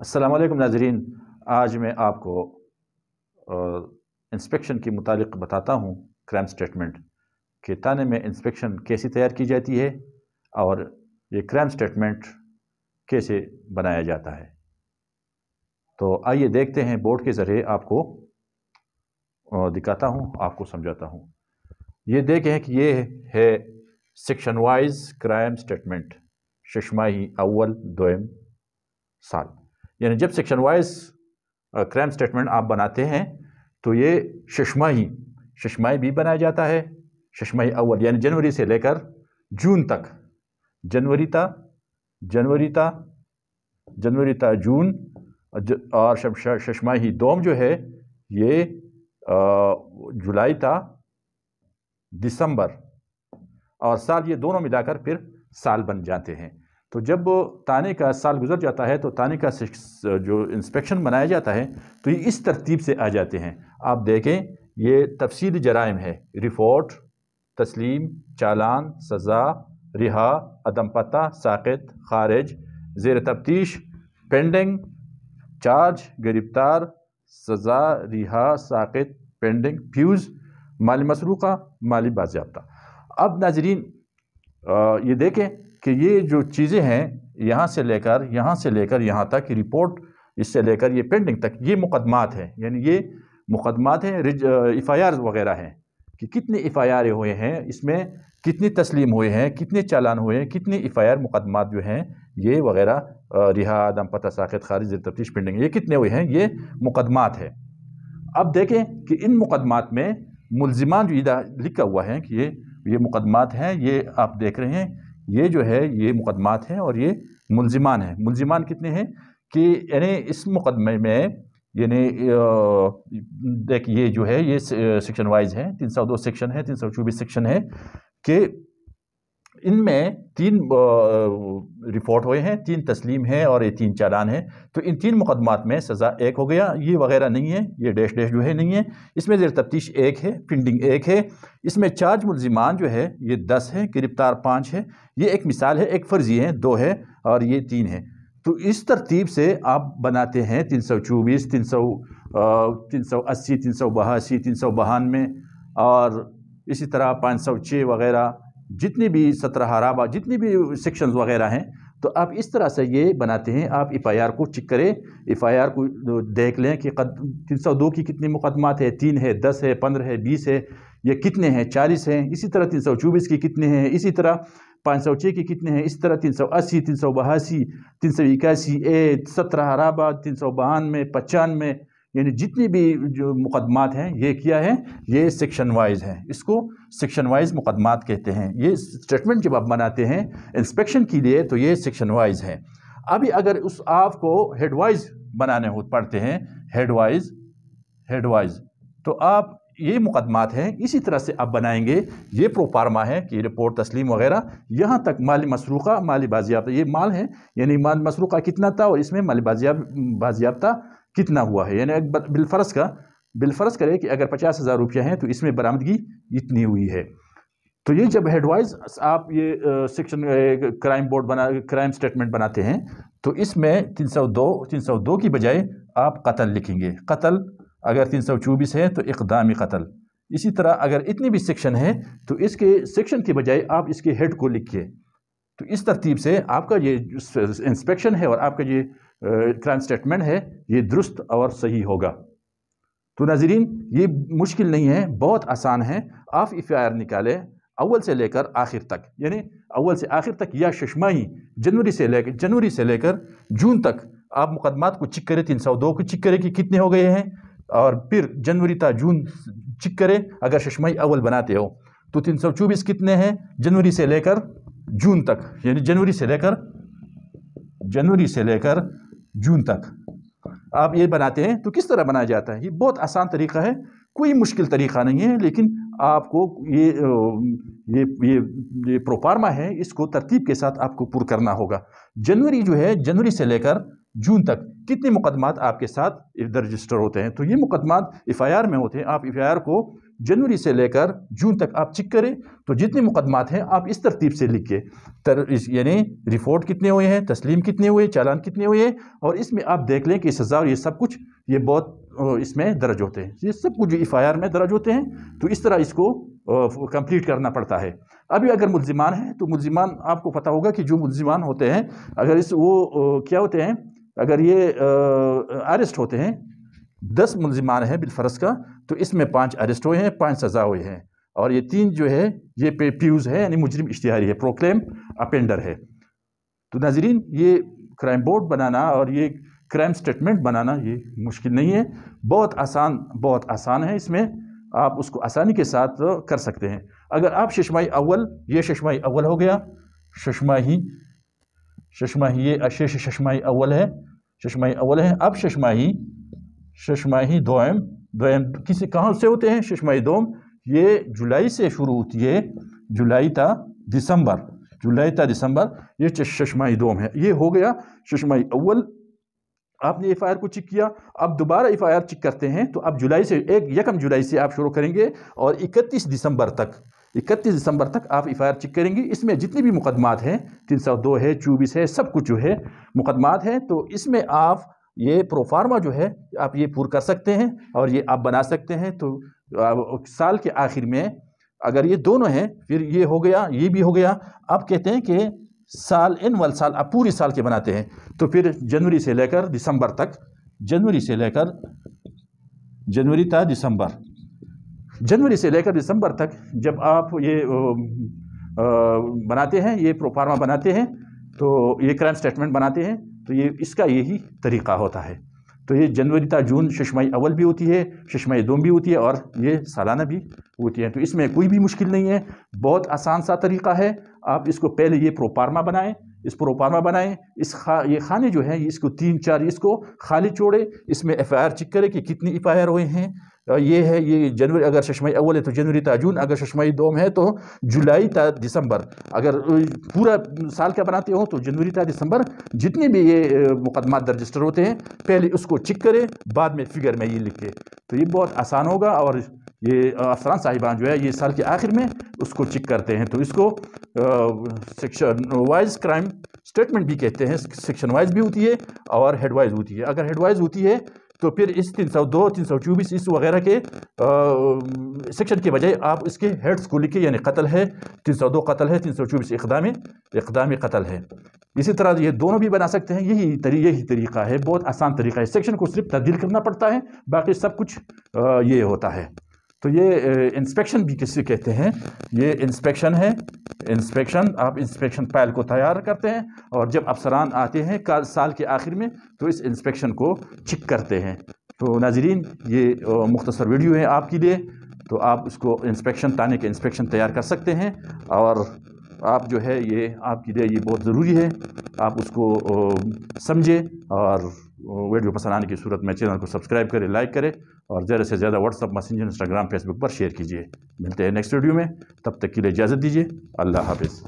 अस्सलाम वालेकुम नाज़रीन। आज मैं आपको इंस्पेक्शन के मुतालिक बताता हूँ क्राइम स्टेटमेंट कि थाने में इंस्पेक्शन कैसे तैयार की जाती है और ये क्राइम स्टेटमेंट कैसे बनाया जाता है। तो आइए देखते हैं, बोर्ड के ज़रिए आपको दिखाता हूँ, आपको समझाता हूँ। ये देखें कि ये है सेक्शन वाइज क्राइम स्टेटमेंट, शशमाही अव्वल दोयम साल। यानी जब सेक्शन वाइज क्राइम स्टेटमेंट आप बनाते हैं तो ये शशमाही भी बनाया जाता है। शशमाही अव्वल यानी जनवरी से लेकर जून तक, जनवरी था जून, और शशमाही दोम जो है ये जुलाई था दिसंबर, और साल, ये दोनों मिलाकर फिर साल बन जाते हैं। तो जब थाने का साल गुजर जाता है तो थाने का जो इंस्पेक्शन बनाया जाता है तो ये इस तरतीब से आ जाते हैं। आप देखें, ये तफसीली जराइम है: रिपोर्ट, तस्लीम, चालान, सज़ा, रिहा, अदम पता, साक़ित, खारिज, ज़ेर तफ्तीश, पेंडिंग, चार्ज, गिरफ्तार, सज़ा, रिहा, साक़ित, पेंडिंग, फ्यूज़, माली मसरूक़ा, माली बाज़याब्ता। अब नाज़रीन ये देखें कि ये जो चीज़ें हैं यहाँ से लेकर यहाँ तक, रिपोर्ट इससे लेकर ये पेंडिंग तक, ये मुकदमात हैं। यानी ये मुकदमात हैं, एफ़आईआर वगैरह हैं कि कितने एफ़आईआर हुए हैं, इसमें कितनी तस्लीम हुए हैं, कितने चालान हुए हैं, कितने एफ़आईआर मुकदमात जो हैं ये वगैरह, रिहा, अदम पता, साक़ित, खारिज, ज़ेर तफ्तीश, पेंडिंग, ये कितने हुए हैं, ये मुकदमात है। अब देखें कि इन मुकदमात में मुल्ज़िमान जो इधर लिखा हुआ है कि ये मुकदमात हैं, ये आप देख रहे हैं, ये जो है ये मुकदमात हैं और ये मुल्ज़िमान हैं। मुल्ज़िमान कितने हैं कि यानी इस मुकदमे में, यानी देखिए ये जो है ये सेक्शन वाइज है, 302 सेक्शन है, 324 सेक्शन है कि इनमें 3 रिपोर्ट हुए हैं, 3 तस्लीम है और ये 3 चालान है। तो इन 3 मुकदमात में सज़ा 1 हो गया, ये वगैरह नहीं है, ये डैश डैश जो है नहीं है। इसमें ज़ेर तफ्तीश 1 है, पेंडिंग 1 है। इसमें चार्ज मुल्ज़िमान जो है ये 10 है, गिरफ्तार 5 है। ये एक मिसाल है, एक फ़र्ज़ी है, 2 है और ये 3 है। तो इस तरतीब से आप बनाते हैं 324, 380, 382, 392 और इसी तरह 506 वगैरह, जितनी भी 17 हराबा, जितनी भी सेक्शंस वगैरह हैं। तो आप इस तरह से ये बनाते हैं। आप एफ़आईआर को चेक करें, एफ़आईआर को देख लें कि 302 की कितनी मुकदमात है, 3 है, 10 है, 15 है, 20 है, ये कितने हैं, 40 हैं। इसी तरह 324 की कितने हैं, इसी तरह 506 की कितने हैं, इस तरह 380, 382, 381, 17 हराबा, 392, 95, यानी जितनी भी जो मुकदमात हैं ये क्या है, ये सेक्शन वाइज हैं। इसको सेक्शन वाइज मुकदमात कहते हैं। ये स्टेटमेंट जब आप बनाते हैं इंस्पेक्शन के लिए तो ये सेक्शन वाइज है। अभी अगर उस आपको हेड वाइज बनाने पड़ते हैं, हेड वाइज, तो आप ये मुकदमात हैं इसी तरह से आप बनाएंगे। ये प्रोफार्मा है कि रिपोर्ट, तस्लीम वगैरह, यहाँ तक माली मसरूक़ा, माली बाज़ियाब्ता, ये माल है यानी माल मसरूक़ा कितना था और इसमें माली बाज़ियाब्ता कितना हुआ है। यानी बिलफर्ज करें कि अगर 50,000 रुपया हैं तो इसमें बरामदगी इतनी हुई है। तो ये जब हेडवाइज आप ये सेक्शन क्राइम स्टेटमेंट बनाते हैं तो इसमें 302 की बजाय आप कत्ल लिखेंगे। कत्ल अगर 324 है तो इक़दामी कत्ल। इसी तरह अगर इतनी भी सेक्शन है तो इसके सेक्शन के बजाय आप इसके हेड को लिखिए। तो इस तरतीब से आपका ये इंस्पेक्शन है और आपका ये क्राइम स्टेटमेंट है ये दुरुस्त और सही होगा। तो नाज़रीन ये मुश्किल नहीं है, बहुत आसान है। आप एफ़आईआर निकालें अव्वल से लेकर आखिर तक, यानी अव्वल से आखिर तक, या शशमाही जनवरी से लेकर जून तक आप मुकदमात को चेक करें। 302 को चेक करें कि कितने हो गए हैं और फिर जनवरी था जून चेक करें। अगर शशमाही अव्वल बनाते हो तो 324 कितने हैं जनवरी से लेकर जून तक, यानी जनवरी से लेकर जून तक आप ये बनाते हैं। तो किस तरह बनाया जाता है, ये बहुत आसान तरीका है, कोई मुश्किल तरीका नहीं है। लेकिन आपको ये प्रोफार्मा है, इसको तरतीब के साथ आपको पूरा करना होगा। जनवरी जो है, जनवरी से लेकर जून तक कितने मुकदमात आपके साथ इधर रजिस्टर होते हैं, तो ये मुकदमात एफ़आईआर में होते हैं। आप एफ़आईआर को जनवरी से लेकर जून तक आप चेक करें तो जितने मुकदमात हैं आप इस तरतीब से लिखिए, यानी रिपोर्ट कितने हुए हैं, तस्लीम कितने हुए, चालान कितने हुए, और इसमें आप देख लें कि सज़ा और ये सब कुछ ये बहुत इसमें दर्ज होते हैं, ये सब कुछ जो FIR में दर्ज होते हैं। तो इस तरह इसको कंप्लीट करना पड़ता है। अभी अगर मुल्जिमान हैं तो मुल्जिमान आपको पता होगा कि जो मुल्जिमान होते हैं अगर क्या होते हैं, अगर ये अरेस्ट होते हैं, 10 मुल्जिमान हैं बिलफर्ज का, तो इसमें 5 अरेस्ट हुए हैं, 5 सज़ा हुए हैं, और ये 3 जो है ये प्यूज़ है, यानी मुजरिम इश्तिहारी है, प्रोक्लेम अपेंडर है। तो नाज़रीन, ये क्राइम बोर्ड बनाना और ये क्राइम स्टेटमेंट बनाना ये मुश्किल नहीं है, बहुत आसान है। इसमें आप उसको आसानी के साथ कर सकते हैं। अगर आप शशमाही अव्वल, ये शशमाही अव्वल हो गया, शशमाही ये अशेष शशमाही अव्वल है, शशमाही अव्वल है। अब शशमाही दोम किसी कहाँ से होते हैं? शशमाही दोम ये जुलाई से शुरू होती है, जुलाई था दिसंबर, ये शशमाही दोम है। ये हो गया शशमाही अव्वल। आपने FIR को चेक किया, अब दोबारा FIR चेक करते हैं, तो अब जुलाई से 1 जुलाई से आप शुरू करेंगे और 31 दिसंबर तक आप FIR चेक करेंगे। इसमें जितने भी मुकदमात हैं, 302 है, 24 है, सब कुछ जो है मुकदमात हैं, तो इसमें आप ये प्रोफार्मा जो है आप ये पूरा कर सकते हैं और ये आप बना सकते हैं। तो साल के आखिर में अगर ये दोनों हैं, फिर ये हो गया, ये भी हो गया। अब कहते हैं कि साल आप पूरी साल के बनाते हैं, तो फिर जनवरी से लेकर दिसंबर तक, जनवरी से लेकर दिसंबर तक जब आप ये बनाते हैं, ये प्रोफार्मा बनाते हैं, तो ये क्राइम स्टेटमेंट बनाते हैं, तो ये इसका यही तरीका होता है। तो ये जनवरी ता जून शशमाही अव्वल भी होती है, शशमाही दोम भी होती है, और ये सालाना भी होती है। तो इसमें कोई भी मुश्किल नहीं है, बहुत आसान सा तरीका है। आप इसको पहले ये प्रोफार्मा बनाएं, ये खाने जो हैं इसको 3-4 इसको खाली छोड़े, इसमें FIR चेक करें कि कितने FIR हुए हैं। ये है, ये जनवरी, अगर शशमाही अव्वल है तो जनवरी ता जून, अगर शशमाही दोम है तो जुलाई ता दिसंबर, अगर पूरा साल का बनाते हो तो जनवरी ता दिसंबर, जितने भी ये मुकदमात रजिस्टर होते हैं पहले उसको चेक करें, बाद में फिगर में ये लिखे, तो ये बहुत आसान होगा। और ये अफसरान साहिबान जो है ये साल के आखिर में उसको चेक करते हैं, तो इसको सेक्शन वाइज क्राइम स्टेटमेंट भी कहते हैं। सेक्शन वाइज भी होती है और हेड वाइज होती है। अगर हेड वाइज होती है तो फिर इस 302, 324 इस वगैरह के सेक्शन के बजाय आप इसके हेड्स को लिखिए, यानी कत्ल है, 302 कत्ल है, 324 इक़दाम कत्ल है। इसी तरह ये दोनों भी बना सकते हैं, यही तरीका है, बहुत आसान तरीका है। सेक्शन को सिर्फ तब्दील करना पड़ता है, बाकी सब कुछ ये होता है। तो ये इंस्पेक्शन भी किसे कहते हैं? ये इंस्पेक्शन है। आप इंस्पेक्शन फाइल को तैयार करते हैं और जब अफसरान आते हैं साल के आखिर में तो इस इंस्पेक्शन को चेक करते हैं। तो नाज़रीन, ये मुख्तसर वीडियो है आपके लिए, तो आप उसको ताने के इंस्पेक्शन तैयार कर सकते हैं, और आप जो है ये आपके लिए ये बहुत ज़रूरी है, आप उसको समझें। और वीडियो पसंद आने की सूरत में चैनल को सब्सक्राइब करें, लाइक करें, और ज़्यादा से ज़्यादा व्हाट्सअप, मैसेंजर, इंस्टाग्राम, फेसबुक पर शेयर कीजिए। मिलते हैं नेक्स्ट वीडियो में, तब तक के लिए इजाज़त दीजिए। अल्लाह हाफ़िज़।